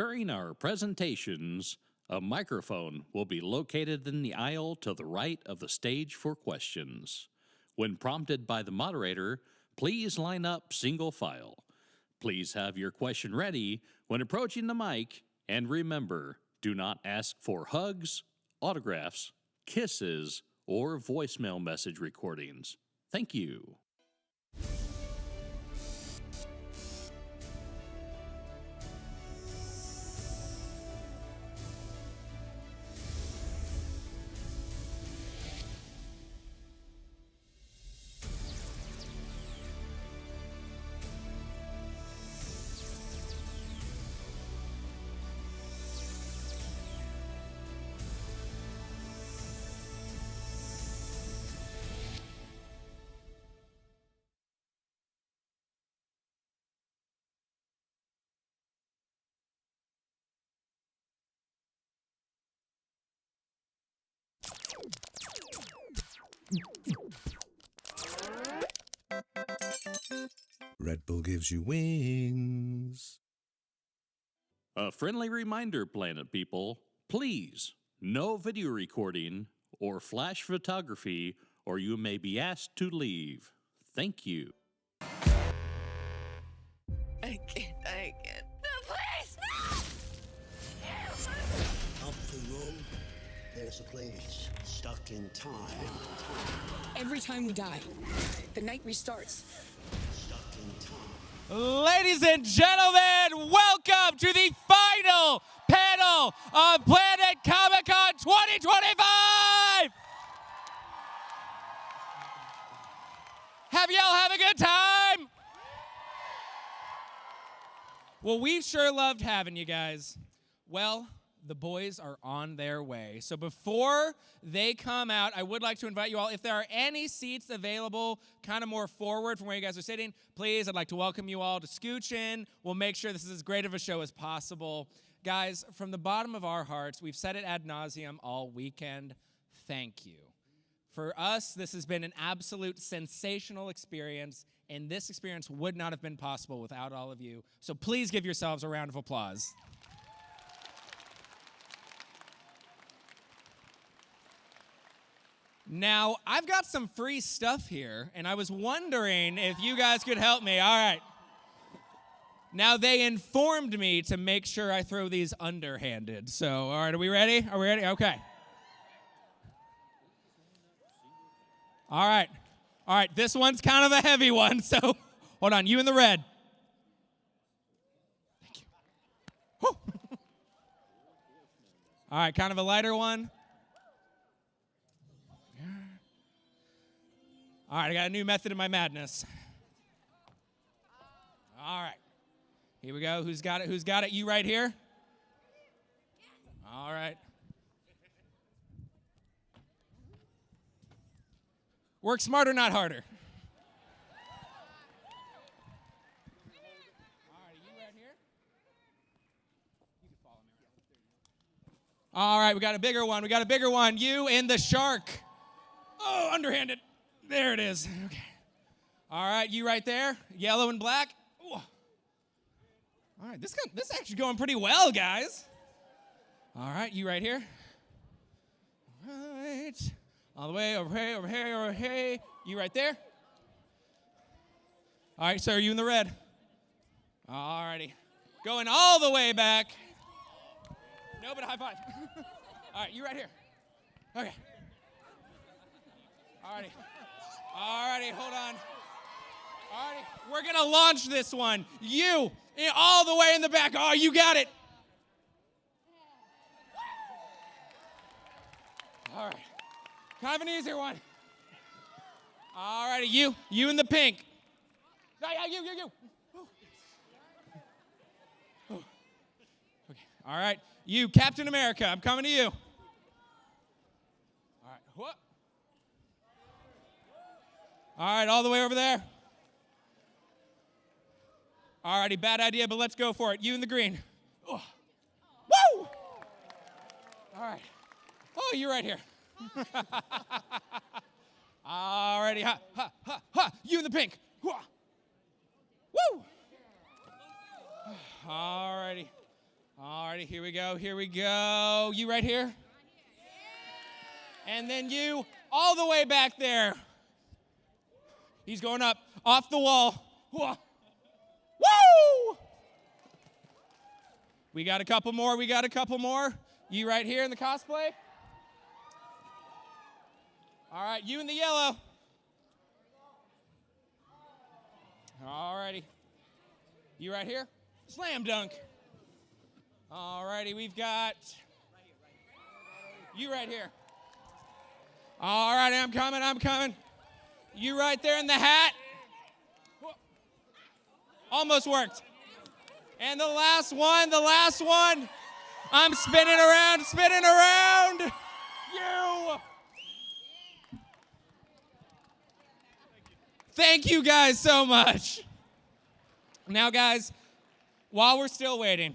During our presentations, a microphone will be located in the aisle to the right of the stage for questions. When prompted by the moderator, please line up single file. Please have your question ready when approaching the mic, and remember, do not ask for hugs, autographs, kisses, or voicemail message recordings. Thank you. Red Bull gives you wings. A friendly reminder, Planet people, please, no video recording or flash photography, or you may be asked to leave. Thank you. I can't. No, please! Up the road, there's a place stuck in time. Every time we die, the night restarts. Stuck in time. Ladies and gentlemen, welcome to the final panel of Planet Comicon 2025! Have y'all have a good time? Well, we've sure loved having you guys. Well, the boys are on their way. So before they come out, I would like to invite you all, if there are any seats available kind of more forward from where you guys are sitting, please, I'd like to welcome you all to scooch in. We'll make sure this is as great of a show as possible. Guys, from the bottom of our hearts, we've said it ad nauseum all weekend, thank you. For us, this has been an absolute sensational experience, and this experience would not have been possible without all of you. So please give yourselves a round of applause. Now, I've got some free stuff here, and I was wondering if you guys could help me. All right. Now, they informed me to make sure I throw these underhanded. So, all right, are we ready? Are we ready? Okay. All right. All right, this one's kind of a heavy one, so hold on. You in the red. Thank you. Whew. All right, kind of a lighter one. All right, I got a new method in my madness. All right. Here we go. Who's got it? Who's got it? You right here? All right. Work smarter, not harder. All right, you right here? You can follow me. All right, we got a bigger one. We got a bigger one. You and the shark. Oh, underhanded. There it is. Okay. All right, you right there. Yellow and black. Ooh. All right, this actually going pretty well, guys. All right, you right here. All right. All the way over here, over here, over here. You right there. All right, sir, you in the red. All righty. Going all the way back. No, but a high five. All right, you right here. Okay. All righty. All righty, hold on. All righty, we're going to launch this one. You, all the way in the back. Oh, you got it. All right. Kind of an easier one. All righty, you in the pink. No, yeah, you. Okay, all right. You, Captain America, I'm coming to you. All right, whoop. All right, all the way over there. All righty, bad idea, but let's go for it. You in the green. Oh. Woo! All right. Oh, you're right here. All righty, ha. You in the pink. Woo! All righty. Alrighty, here we go, here we go. You right here? And then you all the way back there. He's going up, off the wall. Whoa. Woo! We got a couple more, we got a couple more. You right here in the cosplay? All right, you in the yellow. Alrighty. You right here? Slam dunk. Alrighty, we've got you right here. Alrighty, I'm coming. You right there in the hat. Almost worked. And the last one. I'm spinning around. You. Thank you guys so much. Now, guys, while we're still waiting,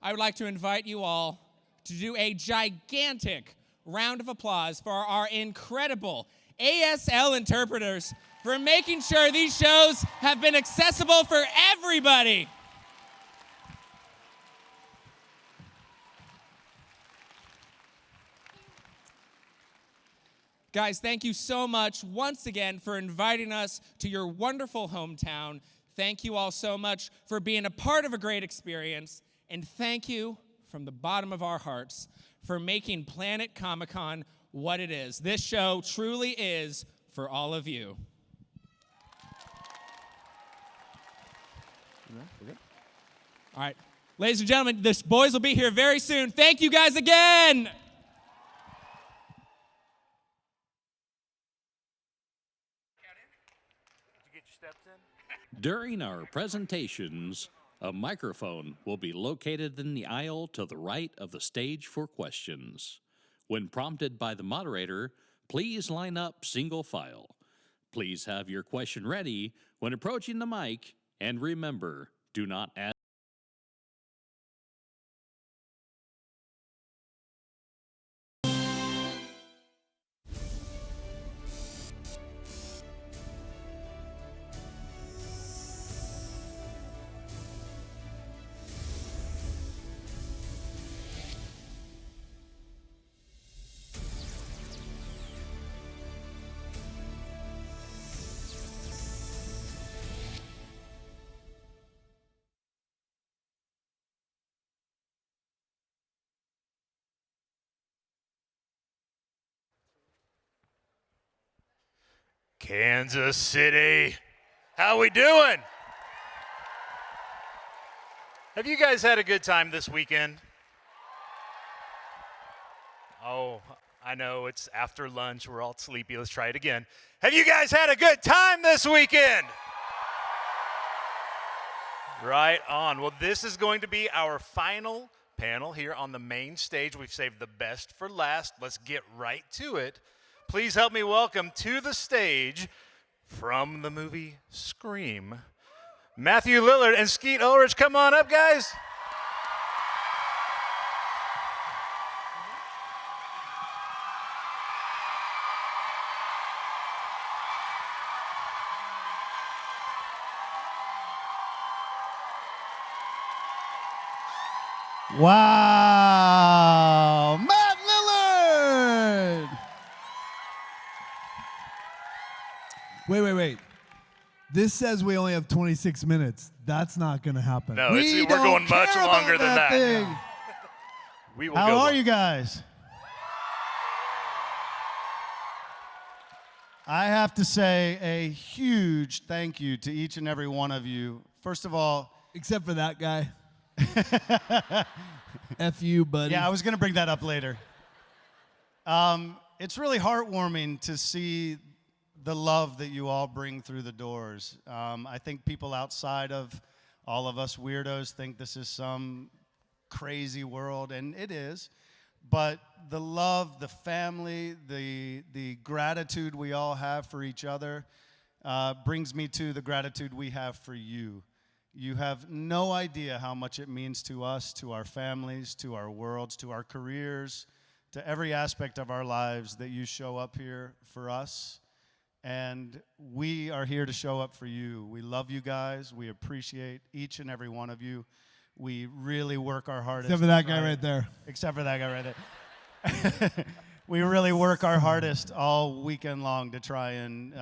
I would like to invite you all to do a gigantic round of applause for our incredible ASL interpreters for making sure these shows have been accessible for everybody. Guys, thank you so much once again for inviting us to your wonderful hometown. Thank you all so much for being a part of a great experience. And thank you from the bottom of our hearts for making Planet Comicon what it is. This show truly is for all of you. We're good? All right. Ladies and gentlemen, the boys will be here very soon. Thank you guys again. During our presentations, a microphone will be located in the aisle to the right of the stage for questions. When prompted by the moderator, please line up single file. Please have your question ready when approaching the mic, and remember, do not ask. Kansas City, how we doing? Have you guys had a good time this weekend? Oh, I know it's after lunch, we're all sleepy, let's try it again. Have you guys had a good time this weekend? Right on. Well, this is going to be our final panel here on the main stage. We've saved the best for last. Let's get right to it. Please help me welcome to the stage, from the movie Scream, Matthew Lillard and Skeet Ulrich. Come on up, guys. Wow, Matt Lillard! Wait. This says we only have 26 minutes. That's not going to happen. No, we're going much longer than that. Thing. We will How go are long. you guys? I have to say a huge thank you to each and every one of you. First of all, except for that guy. F you, buddy. Yeah, I was going to bring that up later. It's really heartwarming to see the love that you all bring through the doors. I think people outside of all of us weirdos think this is some crazy world, and it is. But the love, the family, the gratitude we all have for each other brings me to the gratitude we have for you. You have no idea how much it means to us, to our families, to our worlds, to our careers, to every aspect of our lives that you show up here for us. And we are here to show up for you. We love you guys. We appreciate each and every one of you. We really work our hardest. Except for that guy right there. Except for that guy right there. We really work our hardest all weekend long to try and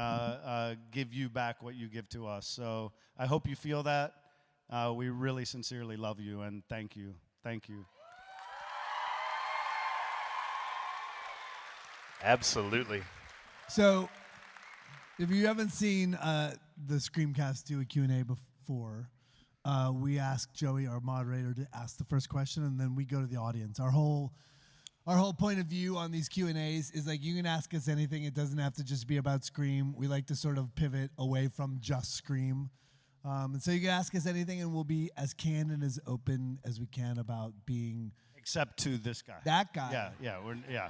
give you back what you give to us. So I hope you feel that. We really sincerely love you, and thank you. Thank you. Absolutely. So, if you haven't seen the Screamcast do a Q&A before, we ask Joey, our moderator, to ask the first question, and then we go to the audience. Our whole point of view on these Q&As is like, you can ask us anything. It doesn't have to just be about Scream. We like to sort of pivot away from just Scream. And so you can ask us anything, and we'll be as candid and as open as we can about being... Except to this guy. That guy. Yeah.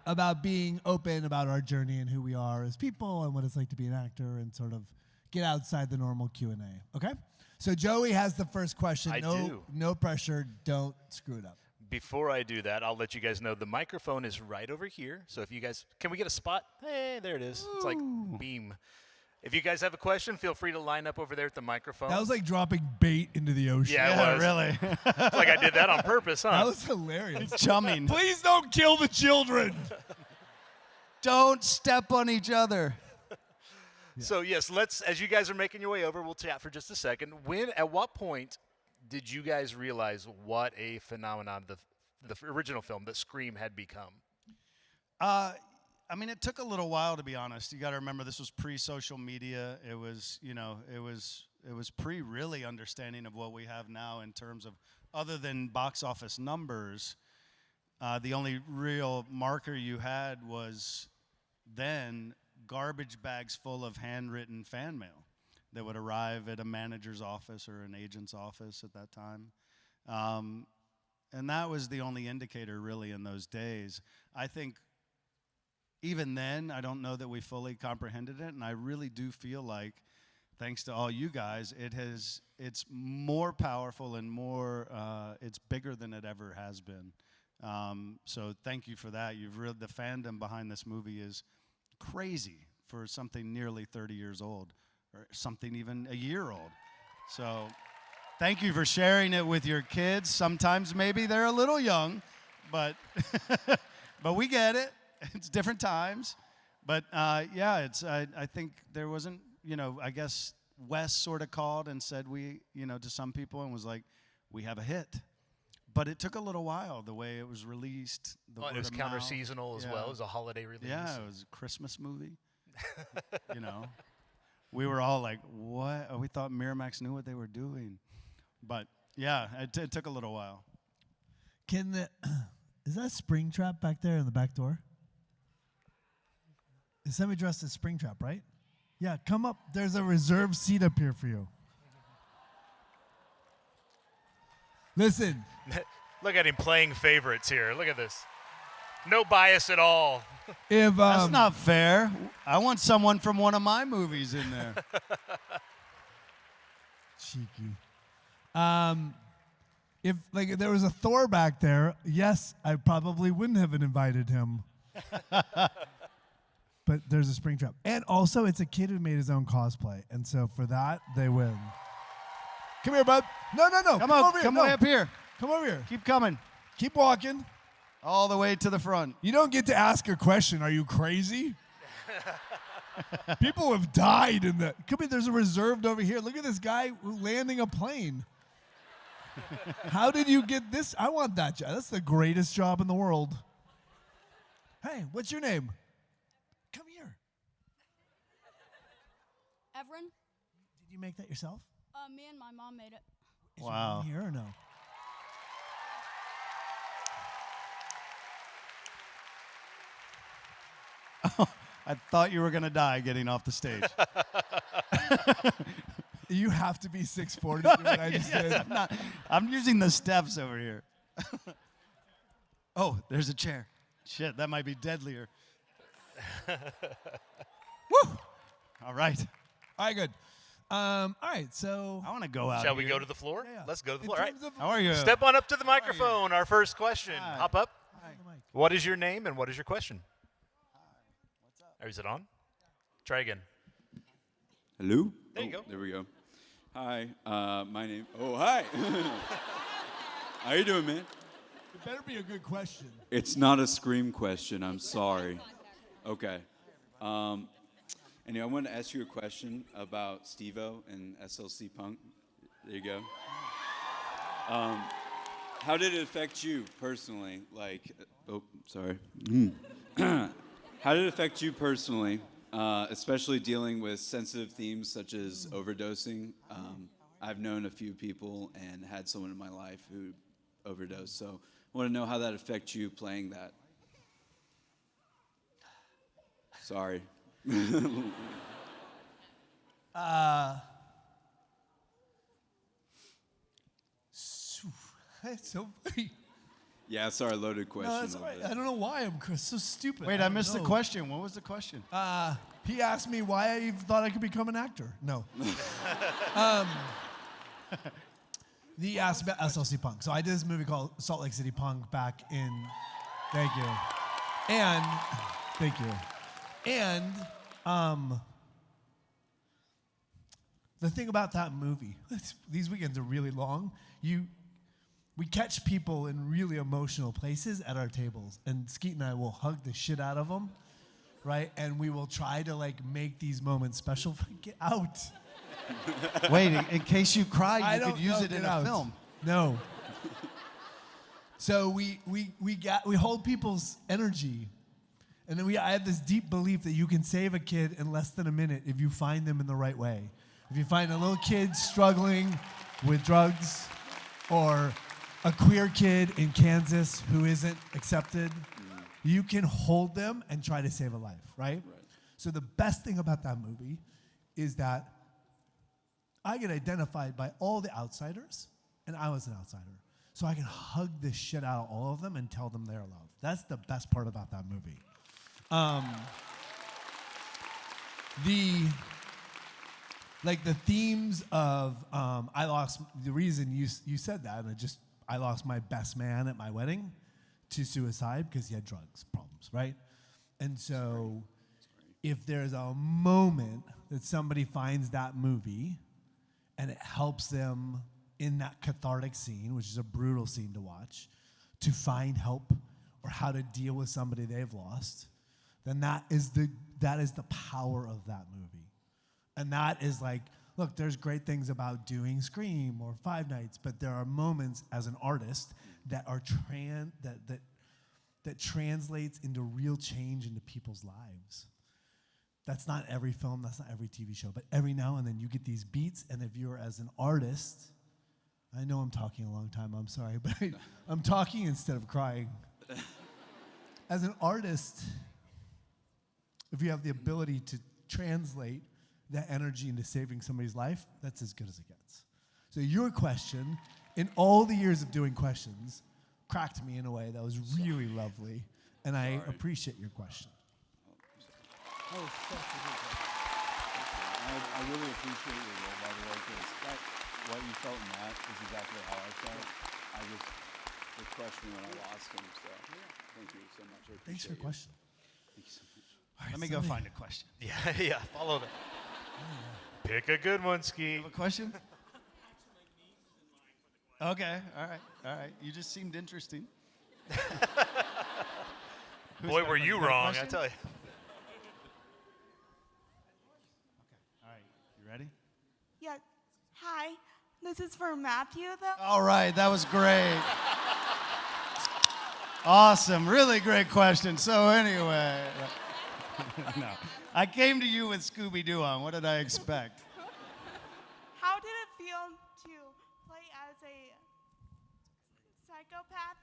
About being open about our journey and who we are as people and what it's like to be an actor and sort of get outside the normal Q&A. Okay? So Joey has the first question. I do. No pressure. Don't screw it up. Before I do that, I'll let you guys know the microphone is right over here. So if you guys, can we get a spot? Hey, there it is. It's like beam. If you guys have a question, feel free to line up over there at the microphone. That was like dropping bait into the ocean. Yeah, it was. Really. It's like I did that on purpose, huh? That was hilarious. Chumming. Please don't kill the children. Don't step on each other. Yeah. So yes, as you guys are making your way over, we'll chat for just a second. At what point did you guys realize what a phenomenon the original film, that Scream, had become? I mean, it took a little while, to be honest. You got to remember, this was pre-social media. It was, it was pre-really understanding of what we have now in terms of, other than box office numbers, the only real marker you had was then garbage bags full of handwritten fan mail that would arrive at a manager's office or an agent's office at that time. And that was the only indicator, really, in those days. I think even then, I don't know that we fully comprehended it, and I really do feel like, thanks to all you guys, it's more powerful and more, it's bigger than it ever has been. So thank you for that. The fandom behind this movie is crazy for something nearly 30 years old, or something even a year old. So thank you for sharing it with your kids. Sometimes maybe they're a little young, but but we get it. It's different times, but yeah, I think there wasn't, I guess Wes sort of called and said to some people and was like, we have a hit. But it took a little while, the way it was released. It was counter-seasonal as well. It was a holiday release. Yeah, it was a Christmas movie. We were all like, what? We thought Miramax knew what they were doing. But yeah, it took a little while. Is that Springtrap back there in the back door? Is somebody dressed as Springtrap, right? Yeah, come up. There's a reserved seat up here for you. Listen. Look at him playing favorites here. Look at this. No bias at all. That's not fair. I want someone from one of my movies in there. Cheeky. If there was a Thor back there, yes, I probably wouldn't have invited him. But there's a Springtrap. And also, it's a kid who made his own cosplay. And so for that, they win. Come here, bud. No. Come over here. Come way up here. Come over here. Keep coming. Keep walking. All the way to the front. You don't get to ask a question. Are you crazy? People have died in that. Come here, there's a reserved over here. Look at this guy landing a plane. How did you get this? I want that job. That's the greatest job in the world. Hey, what's your name? Come here. Everin. Did you make that yourself? Me and my mom made it. Is your mom here or no? Oh, I thought you were going to die getting off the stage. You have to be 6'4" to do what I just did. I'm using the steps over here. Oh, there's a chair. Shit, that might be deadlier. Woo! All right. All right, good. All right, so I want to go out. Shall we go to the floor? Yeah. Let's go to the floor. All right. How are you? Step on up to the microphone. Our first question. Hi. Hop up. Hi. What is your name and what is your question? Is it on? Try again. Hello? There you go. There we go. Hi, my name. Oh, hi. How you doing, man? It better be a good question. It's not a Scream question. I'm sorry. Okay. Anyway, I wanted to ask you a question about Steve-O and SLC Punk. There you go. How did it affect you personally? Like, oh, sorry. How did it affect you personally, especially dealing with sensitive themes such as overdosing? I've known a few people and had someone in my life who overdosed, so I want to know how that affects you playing that. Sorry. That's so funny. Yeah, sorry, loaded question. No, that's all right. I don't know why I'm so stupid. Wait, I missed the question. What was the question? He asked me why I thought I could become an actor. No. He asked about SLC Punk. So I did this movie called Salt Lake City Punk back in. Thank you. And thank you. And the thing about that movie, these weekends are really long. We catch people in really emotional places at our tables, and Skeet and I will hug the shit out of them, right? And we will try to like make these moments special. Get out. Wait, in case you cry, you could use it in a film. No. So we hold people's energy, and then I have this deep belief that you can save a kid in less than a minute if you find them in the right way. If you find a little kid struggling with drugs, or a queer kid in Kansas who isn't accepted, you can hold them and try to save a life, right? So the best thing about that movie is that I get identified by all the outsiders, and I was an outsider. So I can hug the shit out of all of them and tell them they're loved. That's the best part about that movie. The themes of the reason you said that, and I lost my best man at my wedding to suicide because he had drugs problems, right? And so if there's a moment that somebody finds that movie and it helps them in that cathartic scene, which is a brutal scene to watch, to find help or how to deal with somebody they've lost, then that is the power of that movie. And that is like, look, there's great things about doing Scream or Five Nights, but there are moments as an artist that are that translates into real change into people's lives. That's not every film, that's not every TV show, but every now and then you get these beats, and if you're as an artist, I know I'm talking a long time, I'm sorry, but I'm talking instead of crying. As an artist, if you have the ability to translate that energy into saving somebody's life, that's as good as it gets. So your question, in all the years of doing questions, cracked me in a way that was really lovely, and I appreciate your question. I really appreciate your role, by the way, because what you felt in that is exactly how I felt. It crushed me when I lost him, so thank you so much. Thanks for your question. Thank you so much. Let me go find a question. Yeah, follow that. Pick a good one, Ski. Have a question? Okay, all right. You just seemed interesting. Boy, were you wrong, I tell you. All right, you ready? Yeah. Hi. This is for Matthew, though. All right, that was great. Awesome, really great question. So anyway, no, I came to you with Scooby-Doo on. What did I expect? How did it feel to play as a psychopath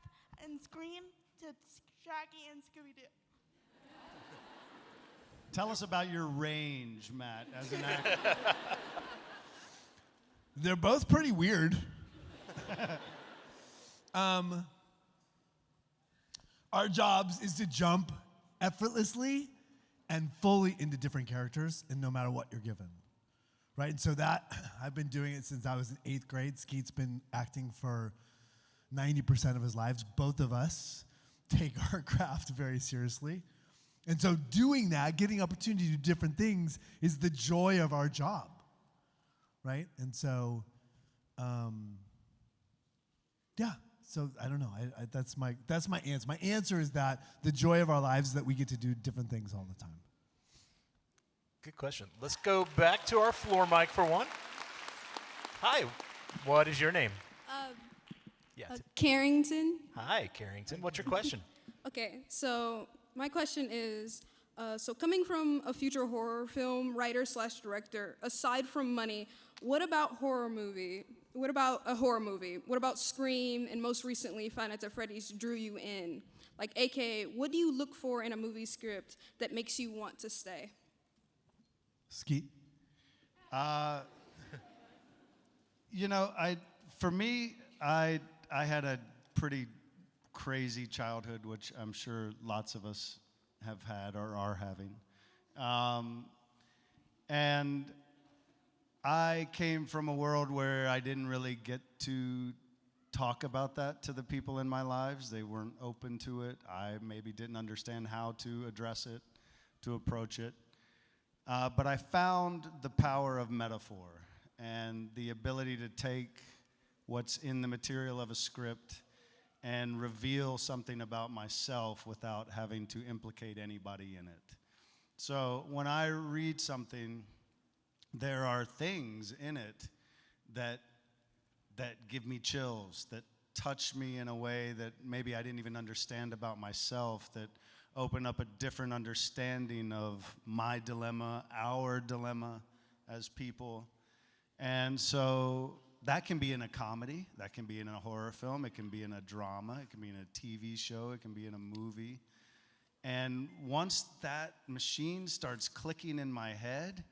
and Scream to Shaggy and Scooby-Doo? Tell us about your range, Matt, as an actor. They're both pretty weird. Our jobs is to jump effortlessly and fully into different characters, and no matter what you're given, right? And so that, I've been doing it since I was in 8th grade. Skeet's been acting for 90% of his lives. Both of us take our craft very seriously. And so doing that, getting opportunity to do different things, is the joy of our job, right? And so, yeah. So I don't know. That's my answer. My answer is that the joy of our lives is that we get to do different things all the time. Good question. Let's go back to our floor mic for one. Hi, what is your name? Carrington. Hi, Carrington. What's your question? Okay, so my question is, so coming from a future horror film writer/director, aside from money, what about horror movie? What about a horror movie? What about Scream and most recently Five Nights at Freddy's drew you in? Like, AKA, what do you look for in a movie script that makes you want to stay? Skeet? You know, for me, I had a pretty crazy childhood, which I'm sure lots of us have had or are having. And I came from a world where I didn't really get to talk about that to the people in my lives. They weren't open to it. I maybe didn't understand how to address it, to approach it. But I found the power of metaphor and the ability to take what's in the material of a script and reveal something about myself without having to implicate anybody in it. So when I read something, there are things in it that give me chills, that touch me in a way that maybe I didn't even understand about myself, that open up a different understanding of my dilemma, our dilemma as people. And so that can be in a comedy, that can be in a horror film, it can be in a drama, it can be in a TV show, it can be in a movie. And once that machine starts clicking in my head,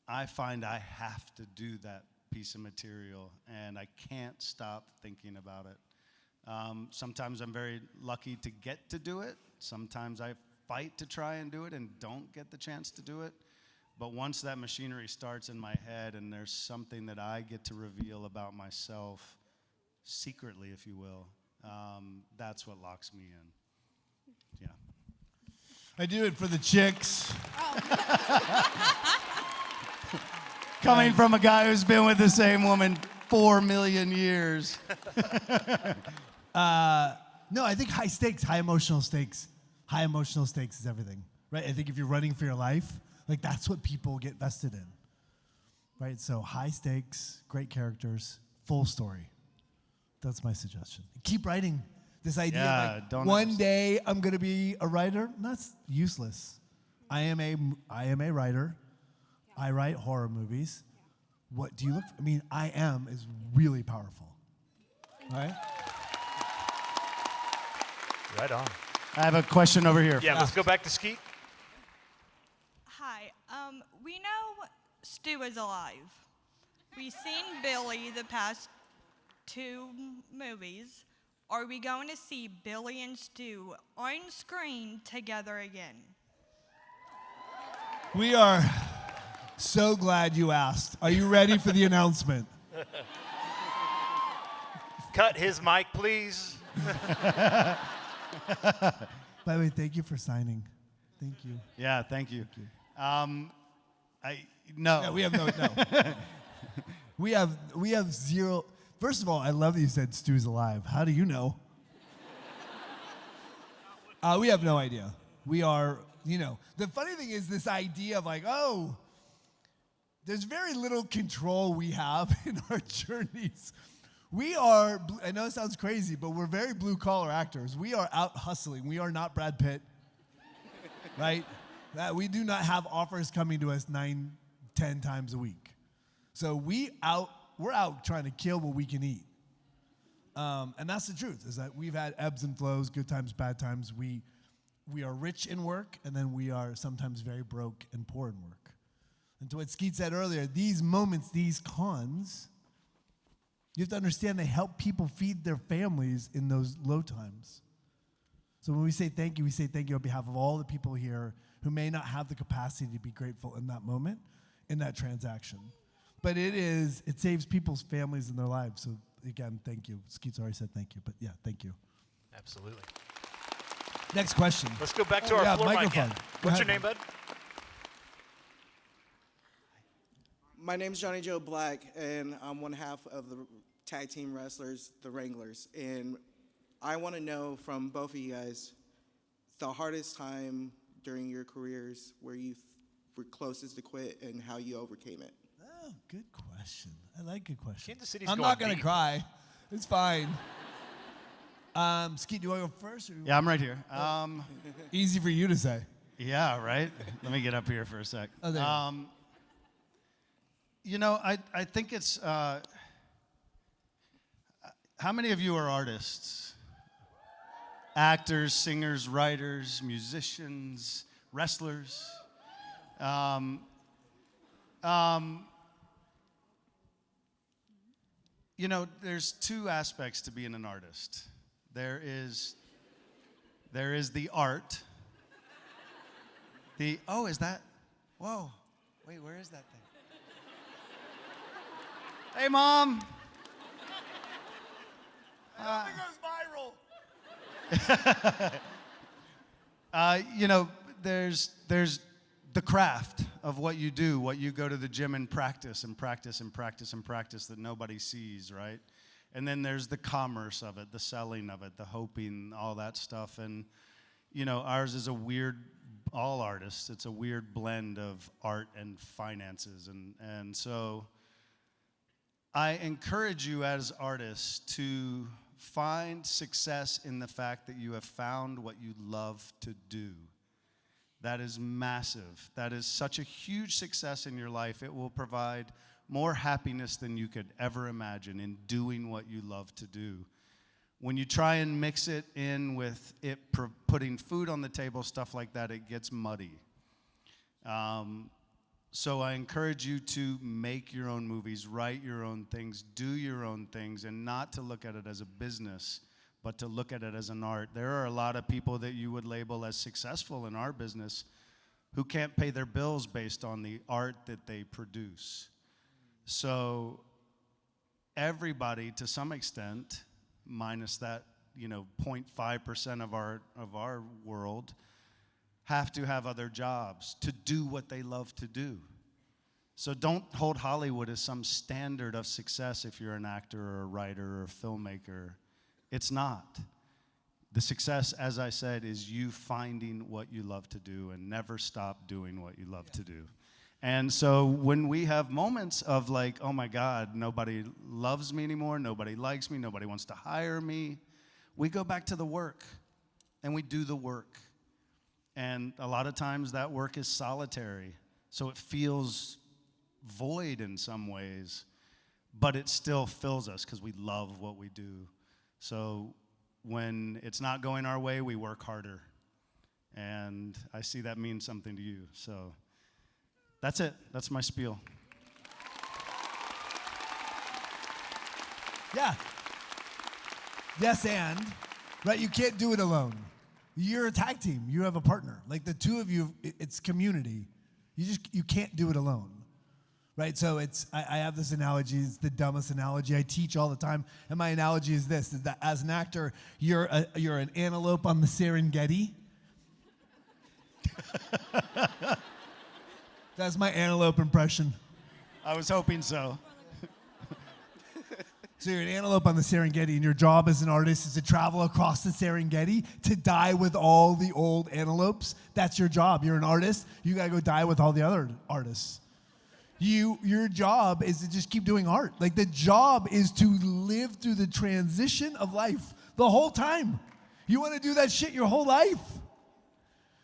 I find I have to do that piece of material, and I can't stop thinking about it. Sometimes I'm very lucky to get to do it. Sometimes I fight to try and do it and don't get the chance to do it. But once that machinery starts in my head and there's something that I get to reveal about myself, secretly, if you will, that's what locks me in. Yeah. I do it for the chicks. Coming from a guy who's been with the same woman 4 million years. No, I think high stakes, high emotional stakes. High emotional stakes is everything, right? I think if you're running for your life, like that's what people get vested in, right? So high stakes, great characters, full story. That's my suggestion. Keep writing. This idea of like, one day I'm going to be a writer, that's useless. I am a writer. I write horror movies. What do you look for? I mean, I am is really powerful, right? Right on. I have a question over here. Yeah, let's go back to Skeet. Hi. We know Stu is alive. We've seen Billy the past 2 movies. Are we going to see Billy and Stu on screen together again? We are so glad you asked. Are you ready for the announcement? Cut his mic, please. By the way, thank you for signing. Thank you. Yeah, thank you. Thank you. No. Yeah, we have no. we have zero. First of all, I love that you said Stu's alive. How do you know? We have no idea. We are, the funny thing is this idea of like, oh, there's very little control we have in our journeys. We are, I know it sounds crazy, but we're very blue-collar actors. We are out hustling. We are not Brad Pitt, right? We do not have offers coming to us 9, 10 times a week. So we're out trying to kill what we can eat. And that's the truth, is that we've had ebbs and flows, good times, bad times. We are rich in work, and then we are sometimes very broke and poor in work. And to what Skeet said earlier, these moments, these cons, you have to understand they help people feed their families in those low times. So when we say thank you on behalf of all the people here who may not have the capacity to be grateful in that moment, in that transaction. But it saves people's families and their lives. So again, thank you. Skeet's already said thank you, but yeah, thank you. Absolutely. Next question. Let's go back to our floor mic. microphone. What's your name, bud? My name's Johnny Joe Black, and I'm one half of the tag team wrestlers, the Wranglers. And I want to know from both of you guys the hardest time during your careers where you were closest to quit and how you overcame it. Oh, good question. I like good question. Kansas City's I'm going not gonna deep. cry. It's fine. Skeet, do you want to go first? Or Yeah, I'm right here. Easy for you to say. Yeah, right? Let me get up here for a sec. Oh, there you know, I think it's, how many of you are artists? Actors, singers, writers, musicians, wrestlers. You know, there's two aspects to being an artist. There is the art. Oh, is that? Whoa. Wait, where is that thing? Hey, Mom. I don't think it goes viral. You know, there's the craft of what you do, what you go to the gym and practice and practice and practice and practice that nobody sees, right? And then there's the commerce of it, the selling of it, the hoping, all that stuff. And, you know, ours is a weird, all artists, it's a weird blend of art and finances. And so I encourage you as artists to find success in the fact that you have found what you love to do. That is massive. That is such a huge success in your life. It will provide more happiness than you could ever imagine in doing what you love to do. When you try and mix it in with it putting food on the table, stuff like that, it gets muddy. So I encourage you to make your own movies, write your own things, do your own things, and not to look at it as a business, but to look at it as an art. There are a lot of people that you would label as successful in our business who can't pay their bills based on the art that they produce. So everybody, to some extent, minus that, 0.5% of our world, have to have other jobs to do what they love to do. So don't hold Hollywood as some standard of success if you're an actor or a writer or a filmmaker. It's not. The success, as I said, is you finding what you love to do and never stop doing what you love to do. And so when we have moments of like, oh my God, nobody loves me anymore, nobody likes me, nobody wants to hire me, we go back to the work and we do the work. And a lot of times that work is solitary, so it feels void in some ways, but it still fills us because we love what we do. So when it's not going our way, we work harder. And I see that means something to you. So that's it. That's my spiel. Yeah. Yes, and, right, you can't do it alone. You're a tag team. You have a partner. Like the two of you, it's community. You can't do it alone, right? So I have this analogy. It's the dumbest analogy I teach all the time. And my analogy is this, is that as an actor, you're an antelope on the Serengeti. That's my antelope impression. I was hoping so. So you're an antelope on the Serengeti, and your job as an artist is to travel across the Serengeti to die with all the old antelopes. That's your job. You're an artist. You gotta go die with all the other artists. Your job is to just keep doing art. Like the job is to live through the transition of life the whole time. You wanna do that shit your whole life.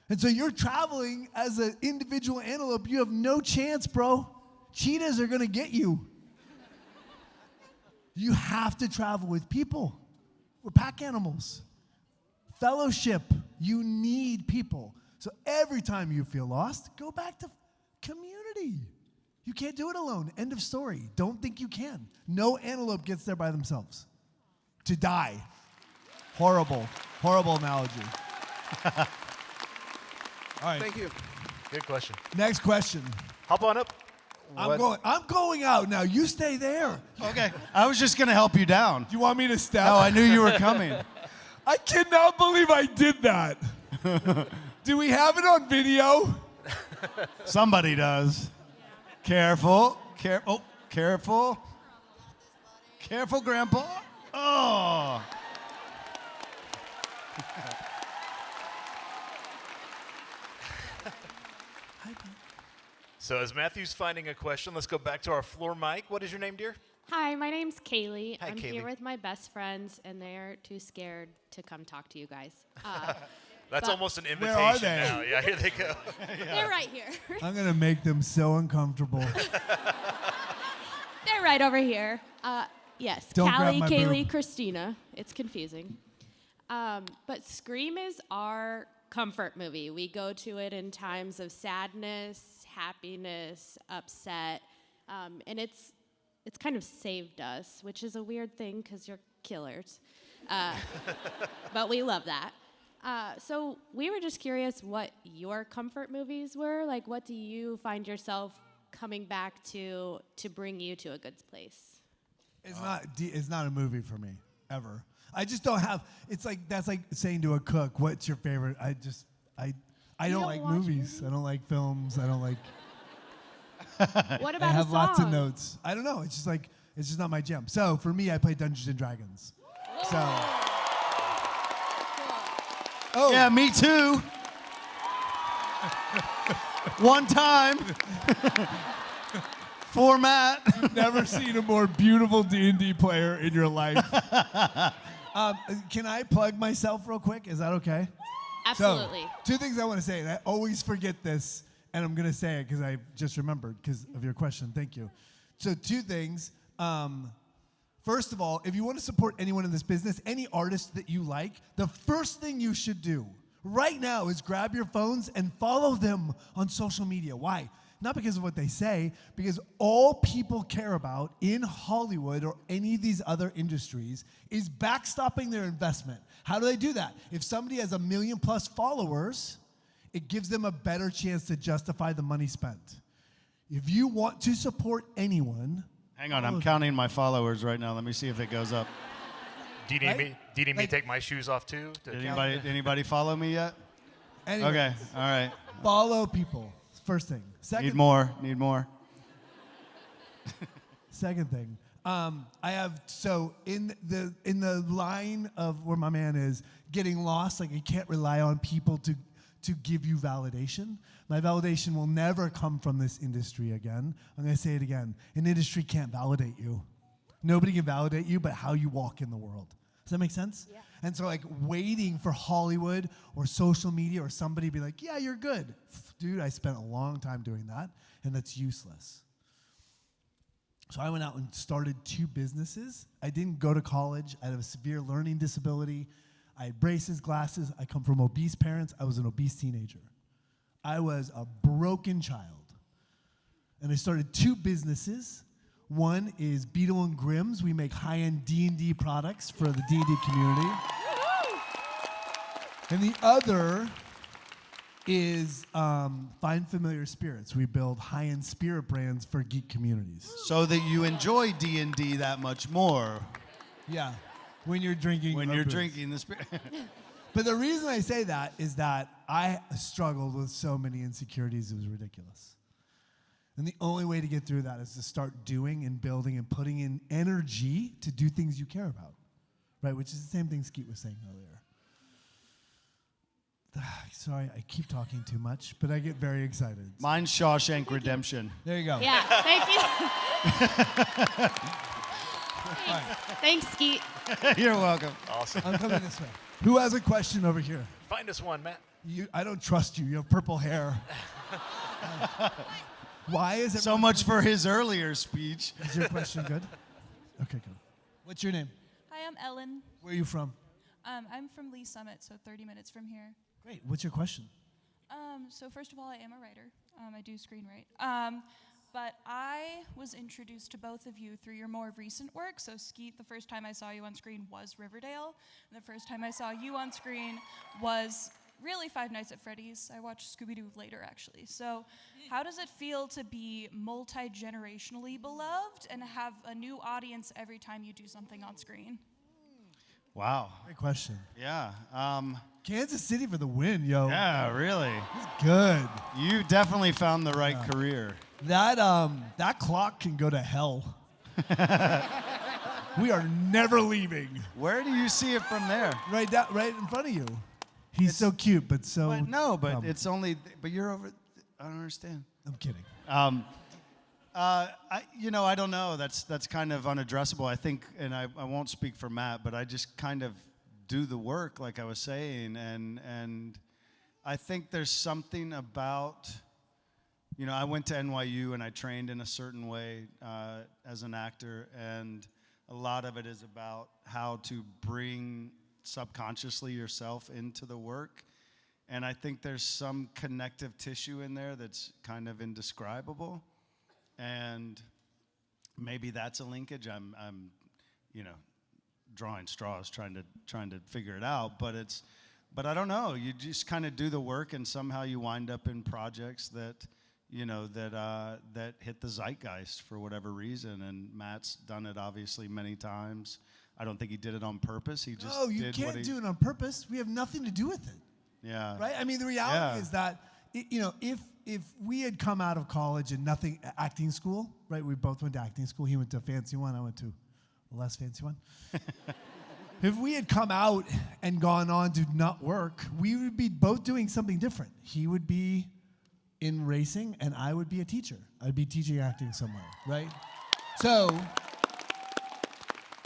And so you're traveling as an individual antelope. You have no chance, bro. Cheetahs are gonna get you. You have to travel with people. We're pack animals. Fellowship, you need people. So every time you feel lost, go back to community. You can't do it alone. End of story. Don't think you can. No antelope gets there by themselves. To die. Horrible, horrible analogy. All right. Thank you. Good question. Next question. Hop on up. I'm going out now. You stay there. Okay. I was just going to help you down. Do you want me to step? No, I knew you were coming. I cannot believe I did that. Do we have it on video? Somebody does. Careful. Careful. Careful, Grandpa. Oh. So as Matthew's finding a question, let's go back to our floor mic. What is your name, dear? Hi, my name's Kaylee. Hi, I'm Kaylee. here with my best friends, and they're too scared to come talk to you guys. That's but- almost an invitation Where are they? now. Yeah, here they go. They're right here. I'm going to make them so uncomfortable. They're right over here. Yes, Don't grab Callie, my Kaylee, boob. Christina. It's confusing. But Scream is our comfort movie. We go to it in times of sadness, happiness, upset, and it's kind of saved us, which is a weird thing because you're killers. But we love that. So we were just curious what your comfort movies were. Like, what do you find yourself coming back to bring you to a good place? It's not a movie for me, ever. I just don't have, that's like saying to a cook, what's your favorite? I don't like movies. I don't like films. I don't like. What about I have a lots of song? notes. I don't know. It's just not my jam. So for me, I play Dungeons and Dragons. So. Oh. Yeah, me too. One time. Format. You've never seen a more beautiful D&D player in your life. Can I plug myself real quick? Is that okay? Absolutely. So, 2 things I want to say, and I always forget this, and I'm going to say it because I just remembered because of your question. Thank you. So 2 things. First of all, if you want to support anyone in this business, any artist that you like, the first thing you should do right now is grab your phones and follow them on social media. Why? Not because of what they say, because all people care about in Hollywood or any of these other industries is backstopping their investment. How do they do that? If somebody has 1 million+ followers, it gives them a better chance to justify the money spent. If you want to support anyone... Hang on, I'm counting my followers right now. Let me see if it goes up. Do you need me to take my shoes off too? Did anybody follow me yet? Anyways, Okay, all right. Follow people. First thing. Need more. Second thing. I have in the line of where my man is getting lost, like you can't rely on people to give you validation. My validation will never come from this industry again. I'm going to say it again. An industry can't validate you. Nobody can validate you but how you walk in the world. Does that make sense? Yeah. And so like waiting for Hollywood or social media or somebody to be like, yeah, you're good. Dude, I spent a long time doing that, and that's useless. So I went out and started 2 businesses. I didn't go to college. I have a severe learning disability. I had braces, glasses. I come from obese parents. I was an obese teenager. I was a broken child. And I started 2 businesses. One is Beetle and Grimm's. We make high-end D&D products for the D&D community. And the other is Find Familiar Spirits. We build high-end spirit brands for geek communities. So that you enjoy D&D that much more. Yeah, when you're drinking. When our you're booze. drinking the spirit. But the reason I say that is that I struggled with so many insecurities, it was ridiculous. And the only way to get through that is to start doing and building and putting in energy to do things you care about, right? Which is the same thing Skeet was saying earlier. Sorry, I keep talking too much, but I get very excited. Mine's Shawshank Redemption. There you go. Yeah, thank you. Thanks, Skeet. You're welcome. Awesome. I'm coming this way. Who has a question over here? Find us one, Matt. I don't trust you. You have purple hair. Why is it so much for his earlier speech? Is your question good? Okay, good. What's your name? Hi, I'm Ellen. Where are you from? I'm from Lee Summit, so 30 minutes from here. Great. What's your question? So first of all, I am a writer. I do screenwrite. But I was introduced to both of you through your more recent work. So Skeet, the first time I saw you on screen was Riverdale. And the first time I saw you on screen was really Five Nights at Freddy's. I watched Scooby-Doo later, actually. So how does it feel to be multi-generationally beloved and have a new audience every time you do something on screen? Wow. Great question. Yeah. Kansas City for the win, yo. Yeah, really. He's good. You definitely found the right career. That clock can go to hell. We are never leaving. Where do you see it from there? Right in front of you. He's so cute, but so. But no, but it's only. But you're over. I don't understand. I'm kidding. I don't know. That's kind of unaddressable. I think, and I won't speak for Matt, but I just kind of do the work, like I was saying, and I think there's something about. I went to NYU and I trained in a certain way as an actor, and a lot of it is about how to bring subconsciously yourself into the work. And I think there's some connective tissue in there that's kind of indescribable. And maybe that's a linkage. I'm drawing straws, trying to figure it out. But I don't know. You just kind of do the work, and somehow you wind up in projects that hit the zeitgeist for whatever reason. And Matt's done it obviously many times. I don't think he did it on purpose. He just you can't do it on purpose. We have nothing to do with it. Yeah. Right? I mean, the reality is that, if we had come out of college and acting school, right? We both went to acting school. He went to a fancy one. I went to a less fancy one. If we had come out and gone on to not work, we would be both doing something different. He would be in racing, and I would be a teacher. I'd be teaching acting somewhere, right? So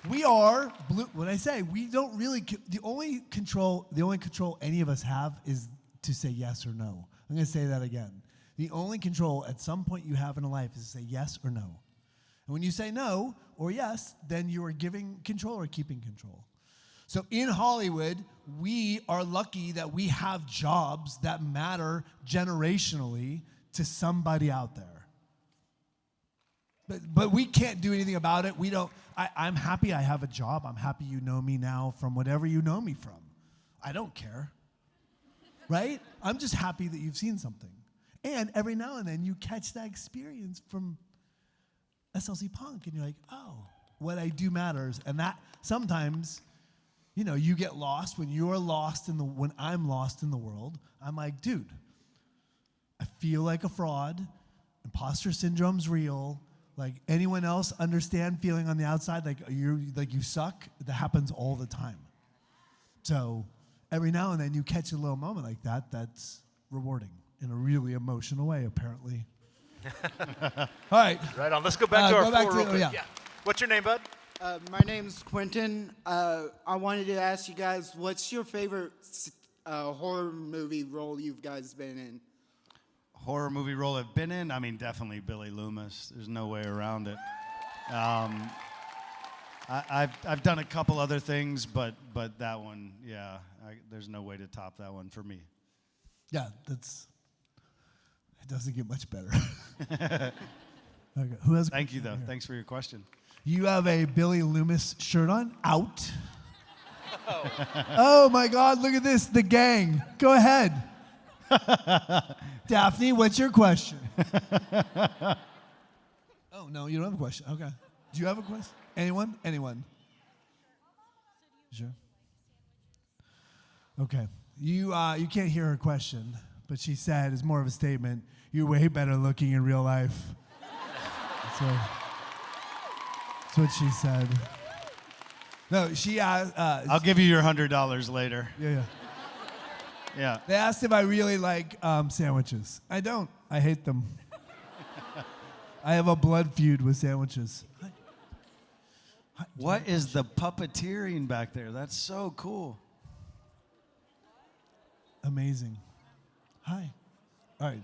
we are blue. When I say we don't really, the only control any of us have is to say yes or no. I'm going to say that again. The only control at some point you have in a life is to say yes or no. And when you say no or yes, then you are giving control or keeping control. So in Hollywood, we are lucky that we have jobs that matter generationally to somebody out there. But we can't do anything about it. I'm happy I have a job. I'm happy you know me now from whatever you know me from. I don't care. Right? I'm just happy that you've seen something. And every now and then you catch that experience from SLC Punk and you're like, oh, what I do matters. And that sometimes, you get lost when you're lost when I'm lost in the world. I'm like, dude, I feel like a fraud. Imposter syndrome's real. Like anyone else understand feeling on the outside like you suck? That happens all the time. So every now and then you catch a little moment like that. That's rewarding in a really emotional way, apparently. All right. Right on. Let's go back to our floor real quick. Yeah. What's your name, bud? My name's Quentin. I wanted to ask you guys, what's your favorite horror movie role you guys been in? Horror movie role I've been in? I mean, definitely Billy Loomis. There's no way around it. I've done a couple other things, but that one, yeah, there's no way to top that one for me. Yeah, it doesn't get much better. Okay. Who has? Thank you, though. Here. Thanks for your question. You have a Billy Loomis shirt on? Out. Oh my God, look at this, the gang. Go ahead. Daphne, what's your question? Oh, no, you don't have a question. Okay. Do you have a question? Anyone? Sure. Okay. You can't hear her question, but she said, it's more of a statement, you're way better looking in real life. So that's what she said. No, she asked. I'll give you your $100 later. Yeah. Yeah. They asked if I really like sandwiches. I don't. I hate them. I have a blood feud with sandwiches. What is the puppeteering back there? That's so cool. Amazing. Hi. All right.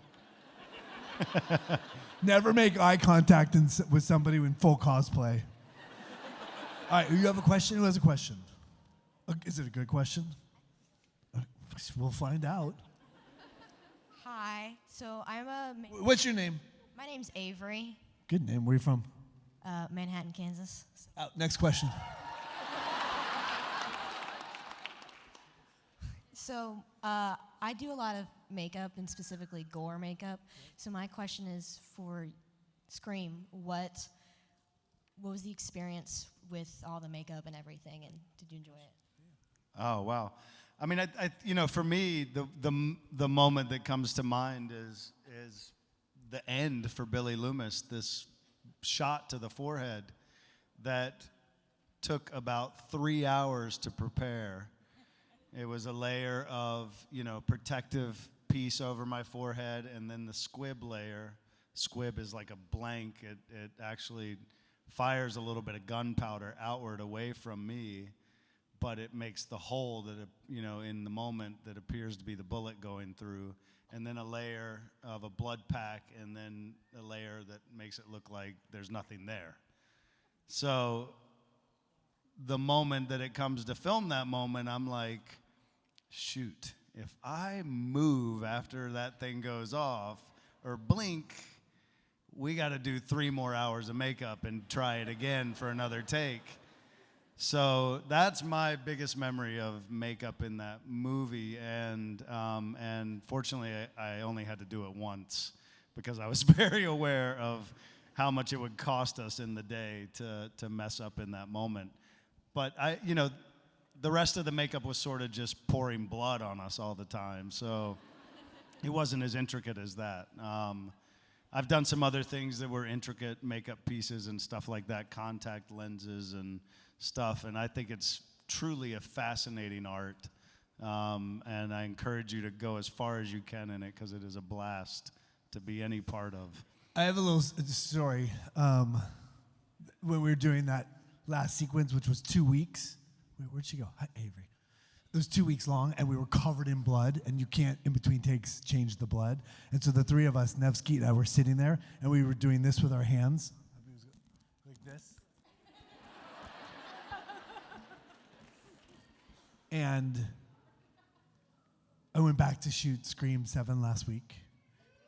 Never make eye contact with somebody in full cosplay. All right, you have a question? Who has a question? Is it a good question? We'll find out. Hi. So I'm a... What's your name? My name's Avery. Good name. Where are you from? Manhattan, Kansas. Next question. So I do a lot of makeup, and specifically gore makeup. So my question is for Scream, what was the experience with all the makeup and everything, and did you enjoy it? Oh, wow. I mean, I for me, the moment that comes to mind is the end for Billy Loomis, this shot to the forehead that took about 3 hours to prepare. It was a layer of, protective piece over my forehead, and then the squib layer. Squib is like a blank. It actually fires a little bit of gunpowder outward away from me, but it makes the hole that, in the moment that appears to be the bullet going through, and then a layer of a blood pack, and then a layer that makes it look like there's nothing there. So the moment that it comes to film that moment, I'm like, shoot, if I move after that thing goes off or blink, we got to do 3 more hours of makeup and try it again for another take. So that's my biggest memory of makeup in that movie, and fortunately I only had to do it once because I was very aware of how much it would cost us in the day to mess up in that moment. But the rest of the makeup was sort of just pouring blood on us all the time, so it wasn't as intricate as that. I've done some other things that were intricate makeup pieces and stuff like that, contact lenses and stuff, and I think it's truly a fascinating art, and I encourage you to go as far as you can in it because it is a blast to be any part of. I have a little story. When we were doing that last sequence, which was 2 weeks. Wait, where'd she go? Hi, Avery. It was 2 weeks long, and we were covered in blood, and you can't, in between takes, change the blood. And so the 3 of us, Nev, Skeet, and I, were sitting there, and we were doing this with our hands. Like this. And I went back to shoot Scream 7 last week.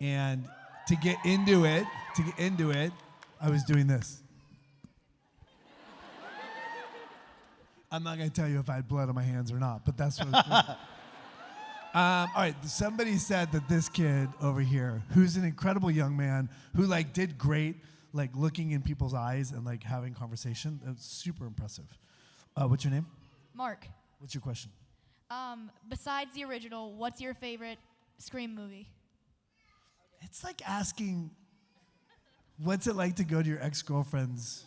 And to get into it, I was doing this. I'm not going to tell you if I had blood on my hands or not, but that's what I was doing. All right, somebody said that this kid over here, who's an incredible young man, who did great, looking in people's eyes and having conversation. It was super impressive. What's your name? Mark. What's your question? Besides the original, what's your favorite Scream movie? It's like asking, what's it like to go to your ex-girlfriend's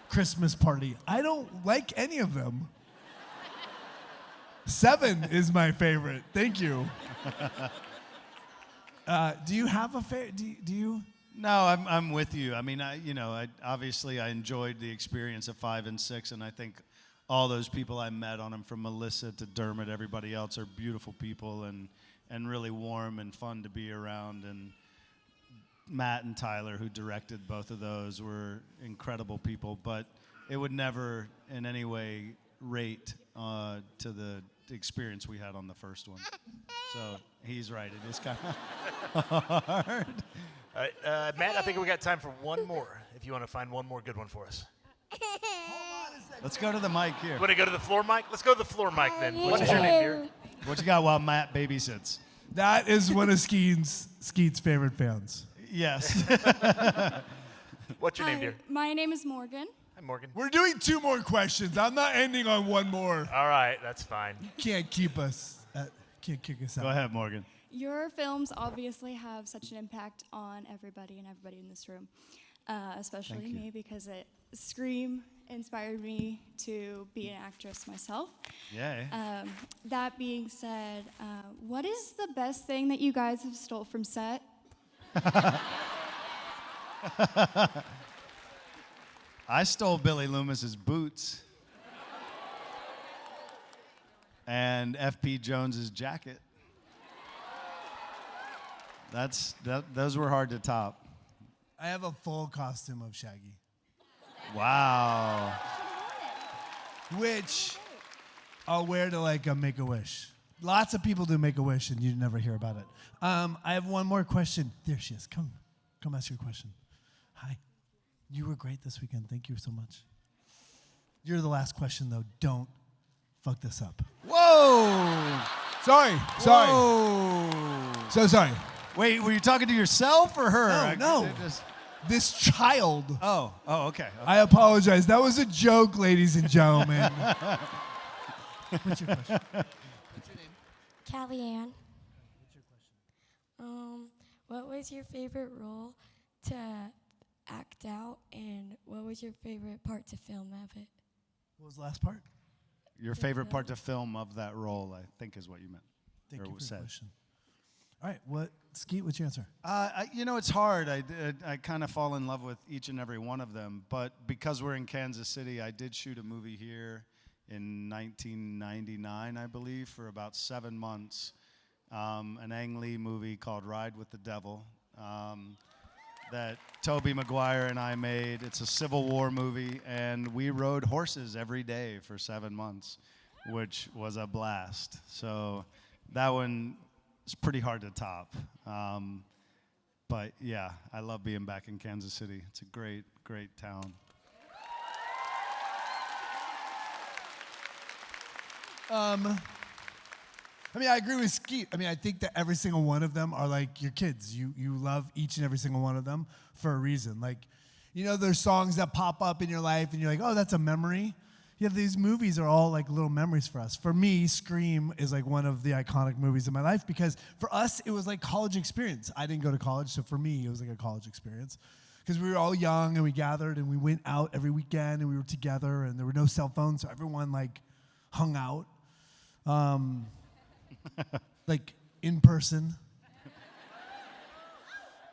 Christmas party? I don't like any of them. 7 is my favorite. Thank you. Do you have a favorite? Do you? No, I'm with you. I mean, I obviously I enjoyed the experience of 5 and 6, and I think all those people I met on them, from Melissa to Dermot, everybody else, are beautiful people and really warm and fun to be around. And Matt and Tyler, who directed both of those, were incredible people, but it would never in any way rate to the experience we had on the first one. So he's right, it is kind of hard. All right, Matt, I think we got time for one more, if you want to find one more good one for us. Let's go to the mic here. Want to go to the floor mic? Let's go to the floor mic then. What is your name, dear? What you got while Matt babysits? That is one of Skeet's favorite fans. Yes. What's your name, dear? My name is Morgan. Hi, Morgan. We're doing 2 more questions. I'm not ending on one more. All right, that's fine. You can't kick us out. Go ahead, Morgan. Your films obviously have such an impact on everybody in this room, especially me, because Scream inspired me to be an actress myself. Yeah. That being said, what is the best thing that you guys have stole from set? I stole Billy Loomis's boots and F.P. Jones's jacket. Those were hard to top. I have a full costume of Shaggy. Wow. Which I'll wear to a Make-A-Wish. Lots of people do Make-A-Wish and you never hear about it. I have one more question. There she is. Come ask your question. Hi. You were great this weekend. Thank you so much. You're the last question, though. Don't fuck this up. Whoa! Sorry. Whoa. So sorry. Wait, were you talking to yourself or her? No. This child. Oh, okay. I apologize. That was a joke, ladies and gentlemen. What's your question? Callie Ann. what was your favorite role to act out, and what was your favorite part to film of it? What was the last part? Your favorite part to film of that role, I think, is what you meant. Thank or you for said. the question. All right, Skeet, what's your answer? It's hard. I kind of fall in love with each and every one of them. But because we're in Kansas City, I did shoot a movie here in 1999, I believe, for about 7 months. An Ang Lee movie called Ride with the Devil that Tobey Maguire and I made. It's a Civil War movie, and we rode horses every day for 7 months, which was a blast. So that one is pretty hard to top. But yeah, I love being back in Kansas City. It's a great, great town. I agree with Skeet. I think that every single one of them are like your kids. You love each and every single one of them for a reason. Like, there's songs that pop up in your life and you're like, oh, that's a memory. Yeah, these movies are all like little memories for us. For me, Scream is like one of the iconic movies in my life because for us, it was like college experience. I didn't go to college, so for me, it was like a college experience. Because we were all young and we gathered and we went out every weekend and we were together and there were no cell phones, so everyone like hung out. Like in person.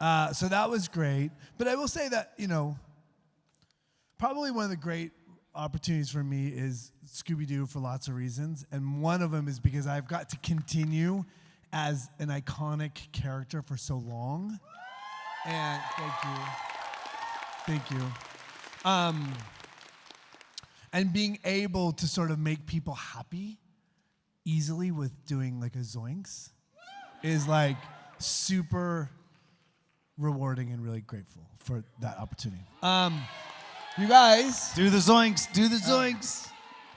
So that was great. But I will say that, probably one of the great opportunities for me is Scooby-Doo for lots of reasons. And one of them is because I've got to continue as an iconic character for so long. And thank you. And being able to sort of make people happy easily with doing like a zoinks is like super rewarding and really grateful for that opportunity. You guys do the zoinks. Do the zoinks.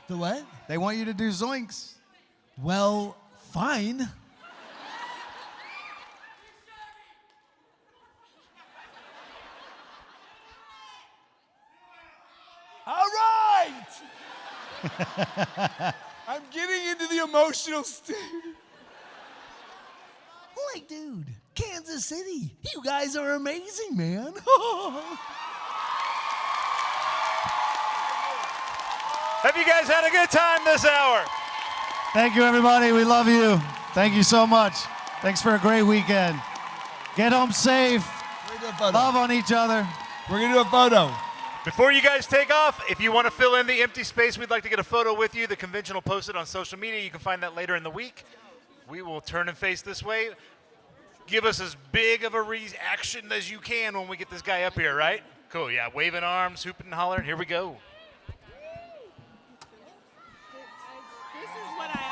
The what? They want you to do zoinks. Well, fine. All right. I'm getting into the emotional state. Like, dude, Kansas City, you guys are amazing, man. Have you guys had a good time this hour? Thank you, everybody. We love you. Thank you so much. Thanks for a great weekend. Get home safe. Love on each other. We're going to do a photo. Before you guys take off, if you want to fill in the empty space, we'd like to get a photo with you. The convention will post it on social media. You can find that later in the week. We will turn and face this way. Give us as big of a reaction as you can when we get this guy up here, right? Cool, yeah. Waving arms, hooping and hollering. Here we go. This is what I